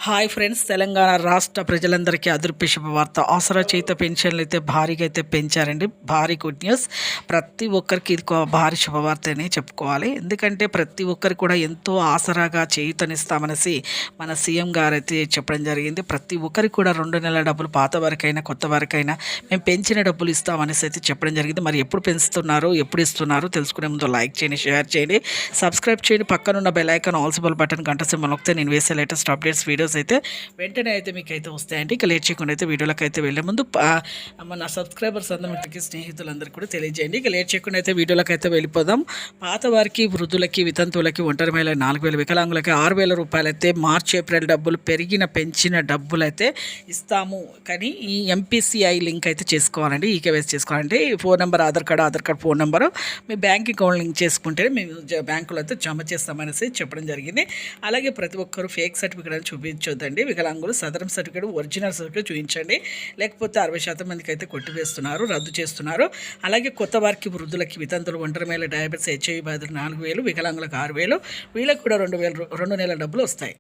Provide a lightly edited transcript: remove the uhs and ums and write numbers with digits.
Hi friends, Telangana రాష్ట్ర ప్రజలందరికీ అదృశ్య శుభవార్త. ఆసరా చేత పెన్షన్లు అయితే భారీగా అయితే పెంచారండి. భారీ గుడ్ న్యూస్. ప్రతి ఒక్కరికి ఇది భారీ శుభవార్త అని చెప్పుకోవాలి. ఎందుకంటే ప్రతి ఒక్కరికి కూడా ఎంతో ఆసరాగా చేయూతనిస్తామనేసి మన సీఎం గారు అయితే చెప్పడం జరిగింది. ప్రతి ఒక్కరికి కూడా 2 నెలల డబ్బులు, పాత వారికైనా కొత్త వారికైనా మేము పెంచిన డబ్బులు ఇస్తామనేసి అయితే చెప్పడం జరిగింది. మరి ఎప్పుడు పెంచుతున్నారు, ఎప్పుడు ఇస్తున్నారు తెలుసుకునే ముందు లైక్ చేయండి, షేర్ చేయండి, సబ్స్క్రైబ్ చేయండి. పక్కనున్న bell icon all symbol button గంట సింబల్ నొక్కితే నేను వేసే లేటెస్ట్ అప్డేట్స్ వీడియోస్ అయితే వెంటనే అయితే మీకు అయితే వస్తాయండి. ఇక లేట్ చేయకుండా అయితే వీడియోలోకి అయితే వెళ్ళే ముందు మన సబ్స్క్రైబర్స్ అందరికి, స్నేహితులందరికీ కూడా తెలియజేయండి. ఇక లేట్ చేయకుండా అయితే వీడియోలోకి అయితే వెళ్ళిపోదాం. పాత వారికి, వృద్ధులకి, వితంతువులకి, ఒంటరి మహిళ 4,000, వికలాంగులకి 6,000 రూపాయలు అయితే మార్చి ఏప్రిల్ డబ్బులు పెంచిన డబ్బులు అయితే ఇస్తాము. కానీ ఈ ఎంపీసీఐ లింక్ అయితే చేసుకోవాలండి, ఈకేవైసీ చేసుకోవాలండి. Phone number, Aadhaar card phone number, మీ బ్యాంక్ అకౌంట్ లింక్ చేసుకుంటే మేము బ్యాంకులో అయితే జమ చేస్తామనేసి చెప్పడం జరిగింది. అలాగే ప్రతి ఒక్కరు ఫేక్ సర్టిఫికేట్ అని చూపించొద్దండి. వికలాంగులు సదరం సర్టిఫికేట్, ఒరిజినల్ సర్టిఫికేట్ చూపించండి. లేకపోతే 60% మందికి అయితే కొట్టివేస్తున్నారు, రద్దు చేస్తున్నారు. అలాగే కొత్త వారికి, వృద్ధులకి, వితంతులు, ఒంటరి మహిళ, డయాబెటీస్, హెచ్ఐవి బాధితులు 4,000, వికలాంగులకు 6,000, వీళ్ళకి కూడా 2 నెలల డబ్బులు వస్తాయి.